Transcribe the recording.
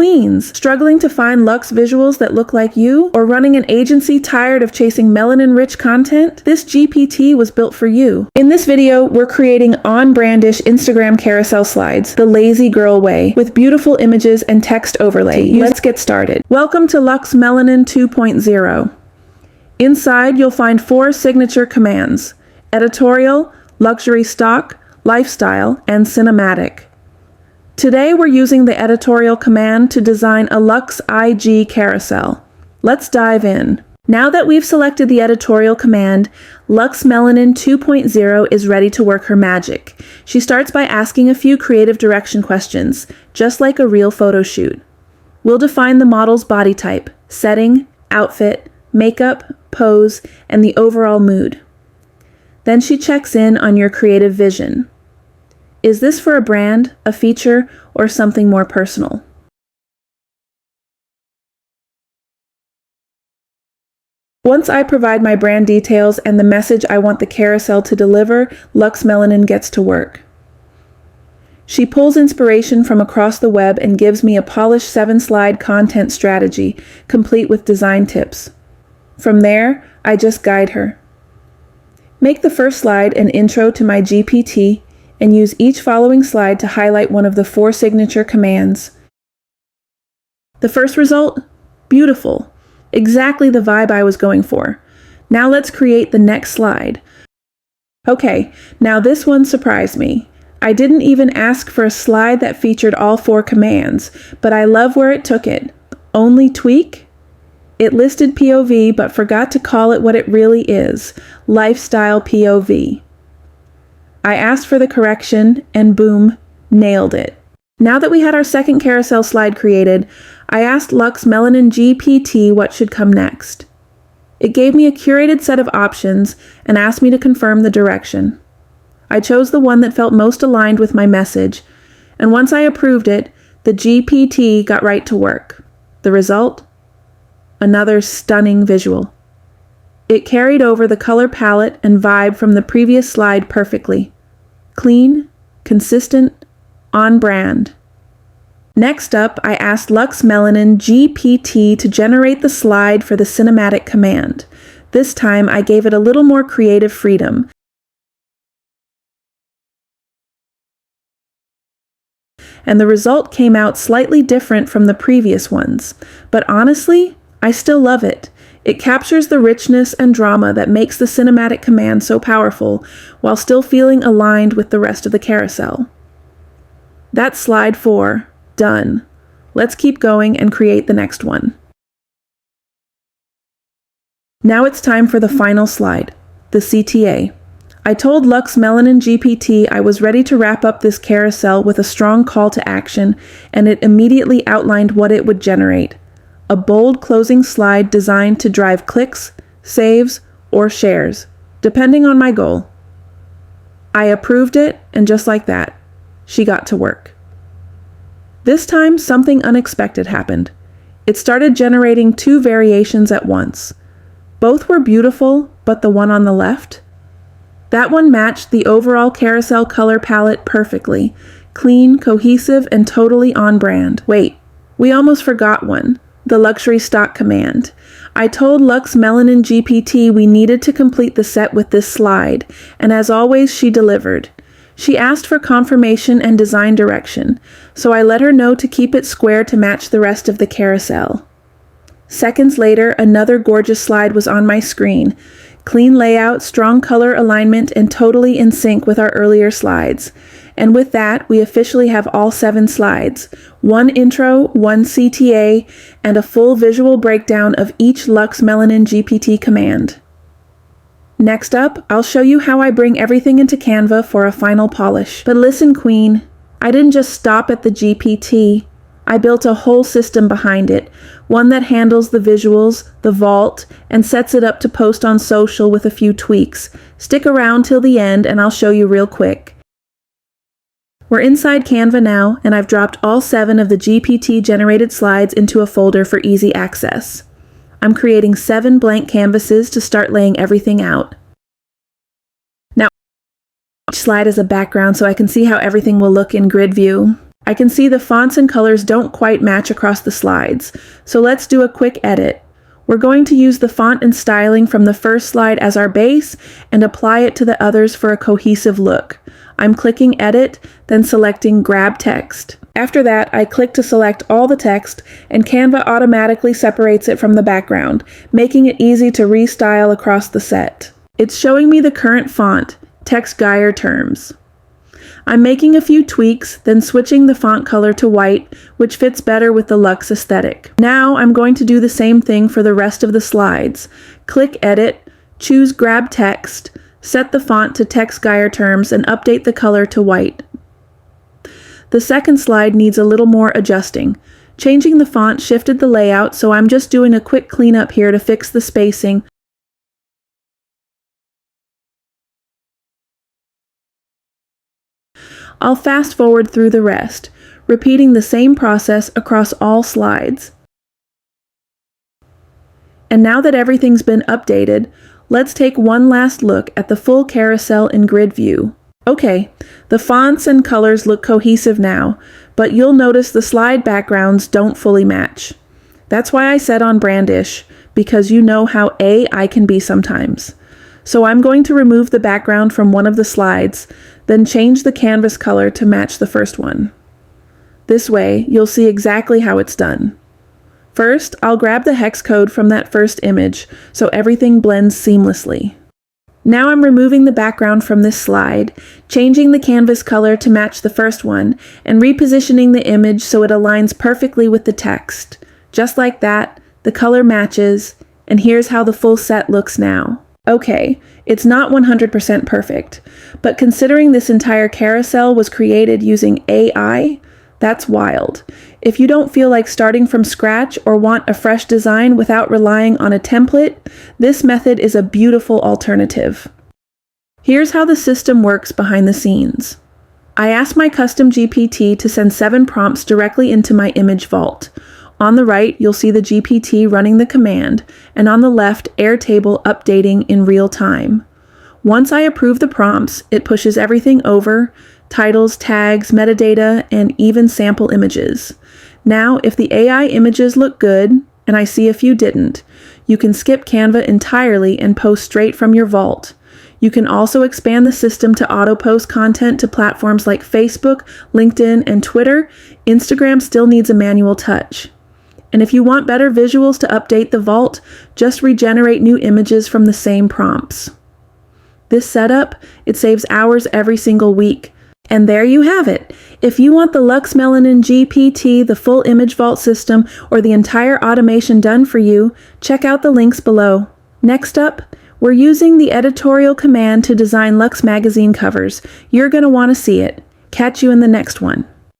Queens, struggling to find luxe visuals that look like you? Or running an agency tired of chasing melanin-rich content? This GPT was built for you. In this video, we're creating on-brandish Instagram carousel slides, the lazy girl way, with beautiful images and text overlay. Let's get started. Welcome to Luxe Melanin 2.0. Inside, you'll find 4 signature commands: editorial, luxury stock, lifestyle, and cinematic. Today we're using the editorial command to design a Luxe IG carousel. Let's dive in. Now that we've selected the editorial command, Luxe Melanin 2.0 is ready to work her magic. She starts by asking a few creative direction questions, just like a real photo shoot. We'll define the model's body type, setting, outfit, makeup, pose, and the overall mood. Then she checks in on your creative vision. Is this for a brand, a feature, or something more personal? Once I provide my brand details and the message I want the carousel to deliver, Luxe Melanin gets to work. She pulls inspiration from across the web and gives me a polished 7-slide content strategy, complete with design tips. From there, I just guide her. Make the first slide an intro to my GPT, and use each following slide to highlight one of the 4 signature commands. The first result? Beautiful. Exactly the vibe I was going for. Now let's create the next slide. Okay, now this one surprised me. I didn't even ask for a slide that featured all 4 commands, but I love where it took it. Only tweak? It listed POV but forgot to call it what it really is, lifestyle POV. I asked for the correction, and boom, nailed it. Now that we had our second carousel slide created, I asked Luxe Melanin GPT what should come next. It gave me a curated set of options and asked me to confirm the direction. I chose the one that felt most aligned with my message, and once I approved it, the GPT got right to work. The result? Another stunning visual. It carried over the color palette and vibe from the previous slide perfectly. Clean, consistent, on brand. Next up, I asked Luxe Melanin GPT to generate the slide for the cinematic command. This time, I gave it a little more creative freedom. And the result came out slightly different from the previous ones. But honestly, I still love it. It captures the richness and drama that makes the cinematic command so powerful, while still feeling aligned with the rest of the carousel. That's slide 4. Done. Let's keep going and create the next one. Now it's time for the final slide, the CTA. I told Luxe Melanin GPT I was ready to wrap up this carousel with a strong call to action, and it immediately outlined what it would generate. A bold closing slide designed to drive clicks, saves, or shares, depending on my goal. I approved it, and just like that, she got to work. This time, something unexpected happened. It started generating 2 variations at once. Both were beautiful, but the one on the left? That one matched the overall carousel color palette perfectly. Clean, cohesive, and totally on brand. Wait, we almost forgot one. The luxury stock command. I told Luxe Melanin GPT we needed to complete the set with this slide, and as always, she delivered. She asked for confirmation and design direction, so I let her know to keep it square to match the rest of the carousel. Seconds later, another gorgeous slide was on my screen. Clean layout, strong color alignment, and totally in sync with our earlier slides. And with that, we officially have all 7 slides, 1 intro, 1 CTA, and a full visual breakdown of each Luxe Melanin GPT command. Next up, I'll show you how I bring everything into Canva for a final polish. But listen, Queen, I didn't just stop at the GPT. I built a whole system behind it, one that handles the visuals, the vault, and sets it up to post on social with a few tweaks. Stick around till the end and I'll show you real quick. We're inside Canva now, and I've dropped all 7 of the GPT-generated slides into a folder for easy access. I'm creating 7 blank canvases to start laying everything out. Now, each slide is a background so I can see how everything will look in grid view. I can see the fonts and colors don't quite match across the slides, so let's do a quick edit. We're going to use the font and styling from the first slide as our base and apply it to the others for a cohesive look. I'm clicking Edit, then selecting Grab Text. After that, I click to select all the text, and Canva automatically separates it from the background, making it easy to restyle across the set. It's showing me the current font, Text Geyer Terms. I'm making a few tweaks, then switching the font color to white, which fits better with the Luxe aesthetic. Now I'm going to do the same thing for the rest of the slides. Click Edit, choose Grab Text, set the font to Text Geyer Terms, and update the color to white. The second slide needs a little more adjusting. Changing the font shifted the layout, so I'm just doing a quick cleanup here to fix the spacing. I'll fast forward through the rest, repeating the same process across all slides. And now that everything's been updated, let's take one last look at the full carousel in grid view. Okay, the fonts and colors look cohesive now, but you'll notice the slide backgrounds don't fully match. That's why I said on brandish, because you know how AI can be sometimes. So I'm going to remove the background from one of the slides, then change the canvas color to match the first one. This way, you'll see exactly how it's done. First, I'll grab the hex code from that first image, so everything blends seamlessly. Now I'm removing the background from this slide, changing the canvas color to match the first one, and repositioning the image so it aligns perfectly with the text. Just like that, the color matches, and here's how the full set looks now. Okay, it's not 100% perfect, but considering this entire carousel was created using AI, that's wild. If you don't feel like starting from scratch or want a fresh design without relying on a template, this method is a beautiful alternative. Here's how the system works behind the scenes. I asked my custom GPT to send 7 prompts directly into my image vault. On the right, you'll see the GPT running the command, and on the left, Airtable updating in real time. Once I approve the prompts, it pushes everything over: titles, tags, metadata, and even sample images. Now, if the AI images look good, and I see a few didn't, you can skip Canva entirely and post straight from your vault. You can also expand the system to auto-post content to platforms like Facebook, LinkedIn, and Twitter. Instagram still needs a manual touch. And if you want better visuals to update the vault, just regenerate new images from the same prompts. This setup, it saves hours every single week. And there you have it. If you want the Luxe Melanin GPT, the full image vault system, or the entire automation done for you, check out the links below. Next up, we're using the Editorial command to design Luxe magazine covers. You're going to want to see it. Catch you in the next one.